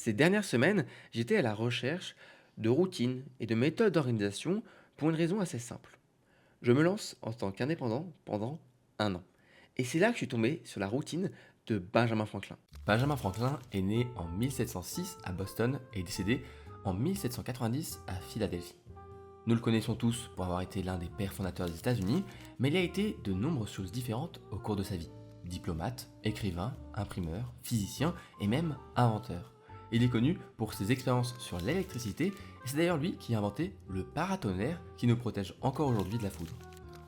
Ces dernières semaines, j'étais à la recherche de routines et de méthodes d'organisation pour une raison assez simple. Je me lance en tant qu'indépendant pendant un an. Et c'est là que je suis tombé sur la routine de Benjamin Franklin. Benjamin Franklin est né en 1706 à Boston et décédé en 1790 à Philadelphie. Nous le connaissons tous pour avoir été l'un des pères fondateurs des États-Unis, mais il a été de nombreuses choses différentes au cours de sa vie. Diplomate, écrivain, imprimeur, physicien et même inventeur. Il est connu pour ses expériences sur l'électricité et c'est d'ailleurs lui qui a inventé le paratonnerre qui nous protège encore aujourd'hui de la foudre.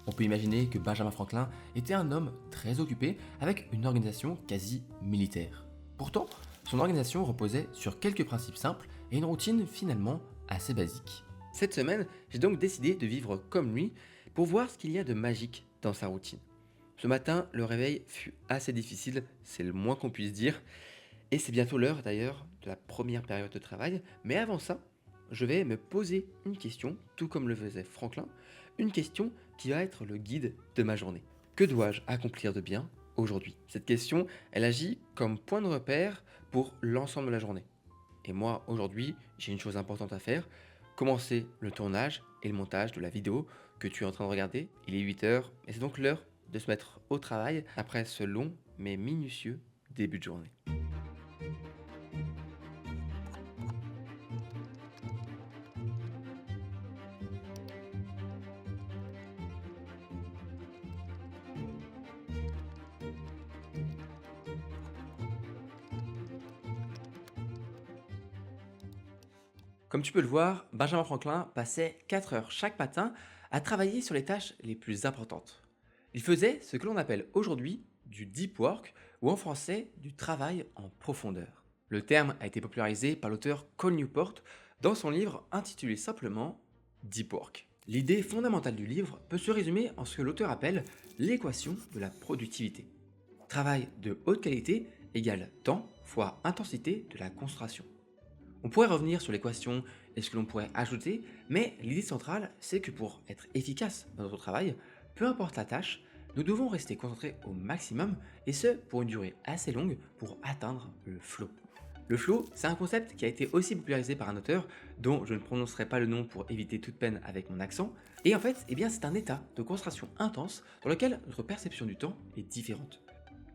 On peut imaginer que Benjamin Franklin était un homme très occupé avec une organisation quasi militaire. Pourtant, son organisation reposait sur quelques principes simples et une routine finalement assez basique. Cette semaine, j'ai donc décidé de vivre comme lui pour voir ce qu'il y a de magique dans sa routine. Ce matin, le réveil fut assez difficile, c'est le moins qu'on puisse dire, et c'est bientôt l'heure d'ailleurs de la première période de travail, mais avant ça, je vais me poser une question, tout comme le faisait Franklin, une question qui va être le guide de ma journée. Que dois-je accomplir de bien aujourd'hui? Cette question, elle agit comme point de repère pour l'ensemble de la journée. Et moi, aujourd'hui, j'ai une chose importante à faire, commencer le tournage et le montage de la vidéo que tu es en train de regarder. Il est 8 heures et c'est donc l'heure de se mettre au travail après ce long mais minutieux début de journée. Comme tu peux le voir, Benjamin Franklin passait 4 heures chaque matin à travailler sur les tâches les plus importantes. Il faisait ce que l'on appelle aujourd'hui du deep work ou en français du travail en profondeur. Le terme a été popularisé par l'auteur Cole Newport dans son livre intitulé simplement Deep Work. L'idée fondamentale du livre peut se résumer en ce que l'auteur appelle l'équation de la productivité. Travail de haute qualité égale temps fois intensité de la concentration. On pourrait revenir sur l'équation et ce que l'on pourrait ajouter, mais l'idée centrale, c'est que pour être efficace dans notre travail, peu importe la tâche, nous devons rester concentrés au maximum, et ce pour une durée assez longue pour atteindre le flow. Le flow, c'est un concept qui a été aussi popularisé par un auteur dont je ne prononcerai pas le nom pour éviter toute peine avec mon accent, et en fait, c'est un état de concentration intense dans lequel notre perception du temps est différente.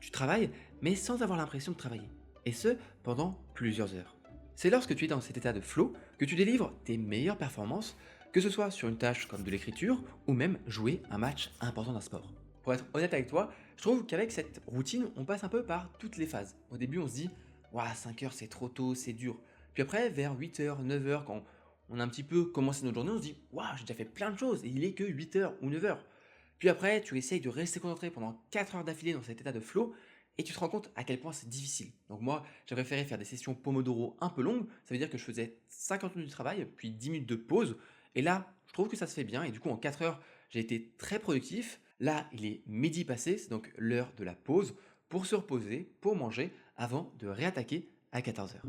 Tu travailles, mais sans avoir l'impression de travailler, et ce pendant plusieurs heures. C'est lorsque tu es dans cet état de flow que tu délivres tes meilleures performances, que ce soit sur une tâche comme de l'écriture ou même jouer un match important d'un sport. Pour être honnête avec toi, je trouve qu'avec cette routine, on passe un peu par toutes les phases. Au début, on se dit, ouah, 5 heures c'est trop tôt, c'est dur. Puis après, vers 8 heures, 9 heures, quand on a un petit peu commencé notre journée, on se dit, waouh, j'ai déjà fait plein de choses et il est que 8 heures ou 9 heures. Puis après, tu essayes de rester concentré pendant 4 heures d'affilée dans cet état de flow et tu te rends compte à quel point c'est difficile. Donc moi, j'ai préféré faire des sessions Pomodoro un peu longues, ça veut dire que je faisais 50 minutes de travail, puis 10 minutes de pause, et là, je trouve que ça se fait bien, et du coup en 4 heures, j'ai été très productif. Là, il est midi passé, c'est donc l'heure de la pause, pour se reposer, pour manger, avant de réattaquer à 14 heures.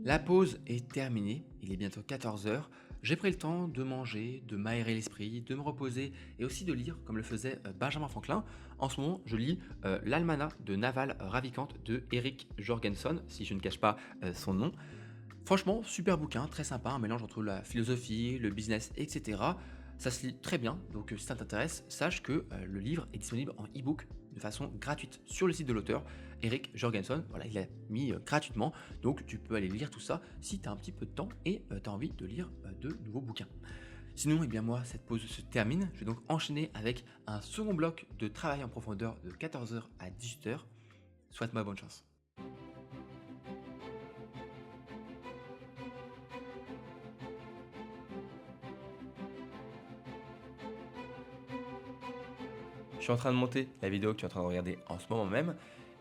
La pause est terminée, il est bientôt 14 heures. J'ai pris le temps de manger, de m'aérer l'esprit, de me reposer et aussi de lire comme le faisait Benjamin Franklin. En ce moment, je lis l'Almanach de Naval Ravikant de Eric Jorgenson, si je ne cache pas son nom. Franchement, super bouquin, très sympa, un mélange entre la philosophie, le business, etc. Ça se lit très bien, donc si ça t'intéresse, sache que le livre est disponible en e-book de façon gratuite sur le site de l'auteur, Eric Jorgenson. Voilà, il l'a mis gratuitement, donc tu peux aller lire tout ça si tu as un petit peu de temps et tu as envie de lire de nouveaux bouquins. Sinon, eh bien moi, cette pause se termine. Je vais donc enchaîner avec un second bloc de travail en profondeur de 14 heures à 18 heures. Souhaite-moi bonne chance. Je suis en train de monter la vidéo que tu es en train de regarder en ce moment même.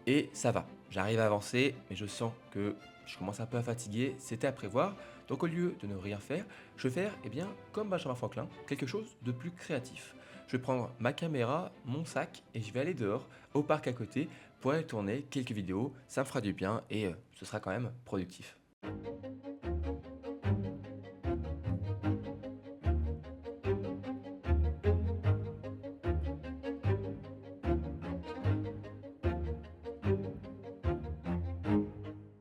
et ça va. J'arrive à avancer, mais je sens que je commence un peu à fatiguer, c'était à prévoir. Donc au lieu de ne rien faire, je vais faire, comme Benjamin Franklin, quelque chose de plus créatif. Je vais prendre ma caméra, mon sac et je vais aller dehors, au parc à côté, pour aller tourner quelques vidéos. Ça me fera du bien et ce sera quand même productif.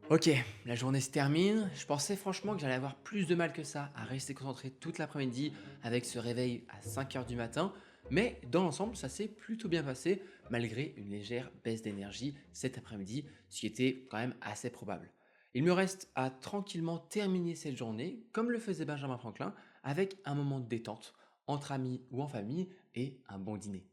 Ok, la journée se termine. Je pensais franchement que j'allais avoir plus de mal que ça à rester concentré toute l'après-midi avec ce réveil à 5 heures du matin. Mais dans l'ensemble, ça s'est plutôt bien passé malgré une légère baisse d'énergie cet après-midi, ce qui était quand même assez probable. Il me reste à tranquillement terminer cette journée, comme le faisait Benjamin Franklin, avec un moment de détente, entre amis ou en famille, et un bon dîner.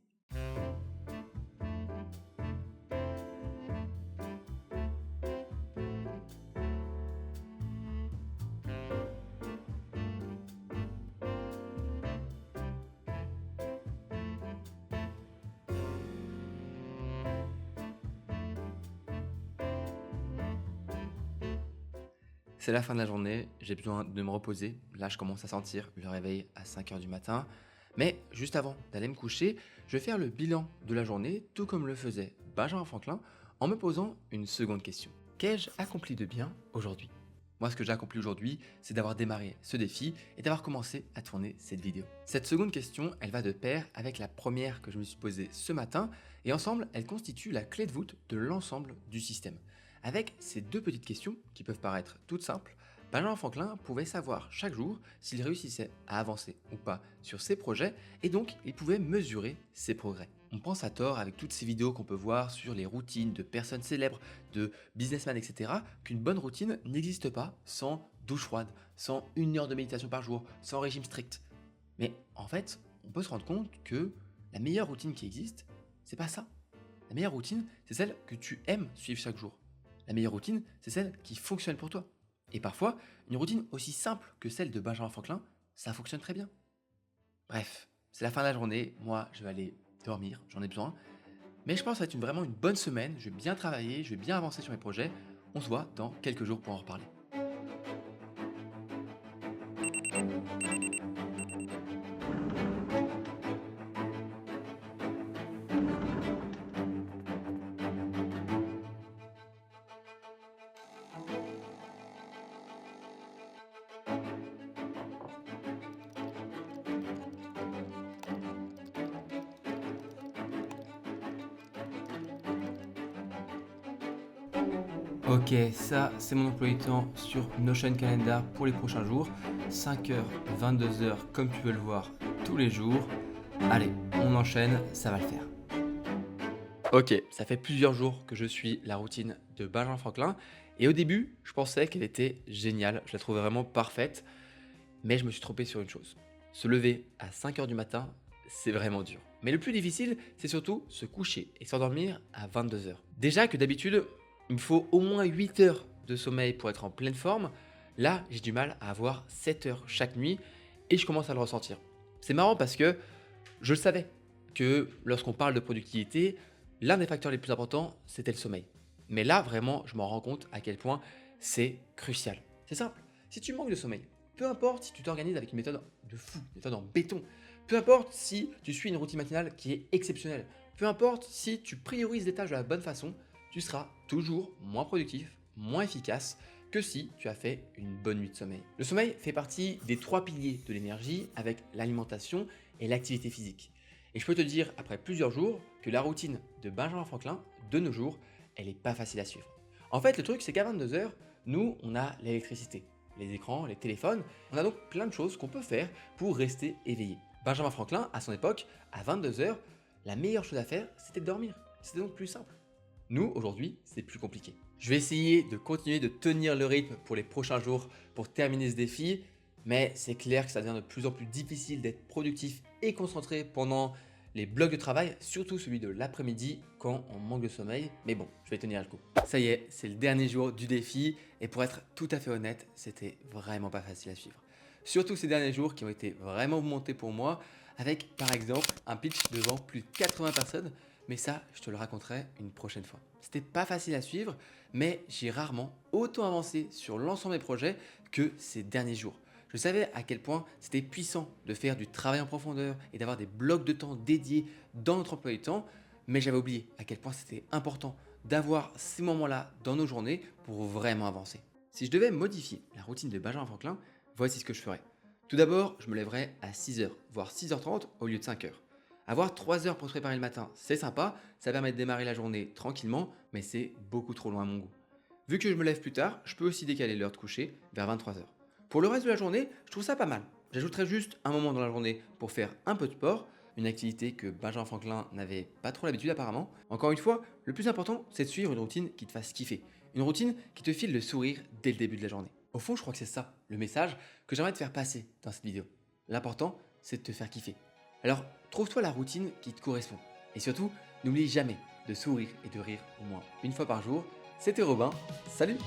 C'est la fin de la journée, j'ai besoin de me reposer. Là, je commence à sentir le réveil à 5 heures du matin. Mais juste avant d'aller me coucher, je vais faire le bilan de la journée, tout comme le faisait Benjamin Franklin, en me posant une seconde question. Qu'ai-je accompli de bien aujourd'hui? Moi, ce que j'ai accompli aujourd'hui, c'est d'avoir démarré ce défi et d'avoir commencé à tourner cette vidéo. Cette seconde question, elle va de pair avec la première que je me suis posée ce matin, et ensemble, elles constituent la clé de voûte de l'ensemble du système. Avec ces deux petites questions, qui peuvent paraître toutes simples, Benjamin Franklin pouvait savoir chaque jour s'il réussissait à avancer ou pas sur ses projets, et donc il pouvait mesurer ses progrès. On pense à tort avec toutes ces vidéos qu'on peut voir sur les routines de personnes célèbres, de businessmen, etc., qu'une bonne routine n'existe pas sans douche froide, sans 1 heure de méditation par jour, sans régime strict. Mais en fait, on peut se rendre compte que la meilleure routine qui existe, c'est pas ça. La meilleure routine, c'est celle que tu aimes suivre chaque jour. La meilleure routine, c'est celle qui fonctionne pour toi. Et parfois, une routine aussi simple que celle de Benjamin Franklin, ça fonctionne très bien. Bref, c'est la fin de la journée, moi je vais aller dormir, j'en ai besoin. Mais je pense que ça va être vraiment une bonne semaine, je vais bien travailler, je vais bien avancer sur mes projets. On se voit dans quelques jours pour en reparler. Ok, ça c'est mon emploi du temps sur Notion Calendar pour les prochains jours. 5h, 22h comme tu peux le voir tous les jours. Allez, on enchaîne, ça va le faire. Ok, ça fait plusieurs jours que je suis la routine de Benjamin Franklin et au début, je pensais qu'elle était géniale, je la trouvais vraiment parfaite, mais je me suis trompé sur une chose. Se lever à 5 heures du matin, c'est vraiment dur. Mais le plus difficile, c'est surtout se coucher et s'endormir à 22 heures. Déjà que d'habitude, il me faut au moins 8 heures de sommeil pour être en pleine forme. Là, j'ai du mal à avoir 7 heures chaque nuit et je commence à le ressentir. C'est marrant parce que je le savais que lorsqu'on parle de productivité, l'un des facteurs les plus importants, c'était le sommeil. Mais là, vraiment, je m'en rends compte à quel point c'est crucial. C'est simple, si tu manques de sommeil, peu importe si tu t'organises avec une méthode de fou, une méthode en béton, peu importe si tu suis une routine matinale qui est exceptionnelle, peu importe si tu priorises les tâches de la bonne façon, tu seras toujours moins productif, moins efficace que si tu as fait une bonne nuit de sommeil. Le sommeil fait partie des 3 piliers de l'énergie avec l'alimentation et l'activité physique. Et je peux te dire après plusieurs jours que la routine de Benjamin Franklin, de nos jours, elle n'est pas facile à suivre. En fait, le truc, c'est qu'à 22 heures, nous, on a l'électricité, les écrans, les téléphones. On a donc plein de choses qu'on peut faire pour rester éveillé. Benjamin Franklin, à son époque, à 22 heures, la meilleure chose à faire, c'était de dormir. C'était donc plus simple. Nous, aujourd'hui, c'est plus compliqué. Je vais essayer de continuer de tenir le rythme pour les prochains jours pour terminer ce défi, mais c'est clair que ça devient de plus en plus difficile d'être productif et concentré pendant les blocs de travail, surtout celui de l'après-midi quand on manque de sommeil. Mais bon, je vais tenir le coup. Ça y est, c'est le dernier jour du défi et pour être tout à fait honnête, c'était vraiment pas facile à suivre. Surtout ces derniers jours qui ont été vraiment montés pour moi avec par exemple un pitch devant plus de 80 personnes, mais ça, je te le raconterai une prochaine fois. C'était pas facile à suivre, mais j'ai rarement autant avancé sur l'ensemble des projets que ces derniers jours. Je savais à quel point c'était puissant de faire du travail en profondeur et d'avoir des blocs de temps dédiés dans notre emploi du temps, mais j'avais oublié à quel point c'était important d'avoir ces moments-là dans nos journées pour vraiment avancer. Si je devais modifier la routine de Benjamin Franklin, voici ce que je ferais. Tout d'abord, je me lèverais à 6h, voire 6h30 au lieu de 5h. Avoir 3 heures pour se préparer le matin, c'est sympa, ça permet de démarrer la journée tranquillement, mais c'est beaucoup trop loin à mon goût. Vu que je me lève plus tard, je peux aussi décaler l'heure de coucher vers 23h. Pour le reste de la journée, je trouve ça pas mal. J'ajouterai juste un moment dans la journée pour faire un peu de sport, une activité que Benjamin Franklin n'avait pas trop l'habitude apparemment. Encore une fois, le plus important, c'est de suivre une routine qui te fasse kiffer. Une routine qui te file le sourire dès le début de la journée. Au fond, je crois que c'est ça, le message que j'aimerais te faire passer dans cette vidéo. L'important, c'est de te faire kiffer. Alors, trouve-toi la routine qui te correspond. Et surtout, n'oublie jamais de sourire et de rire au moins une fois par jour. C'était Robin, salut!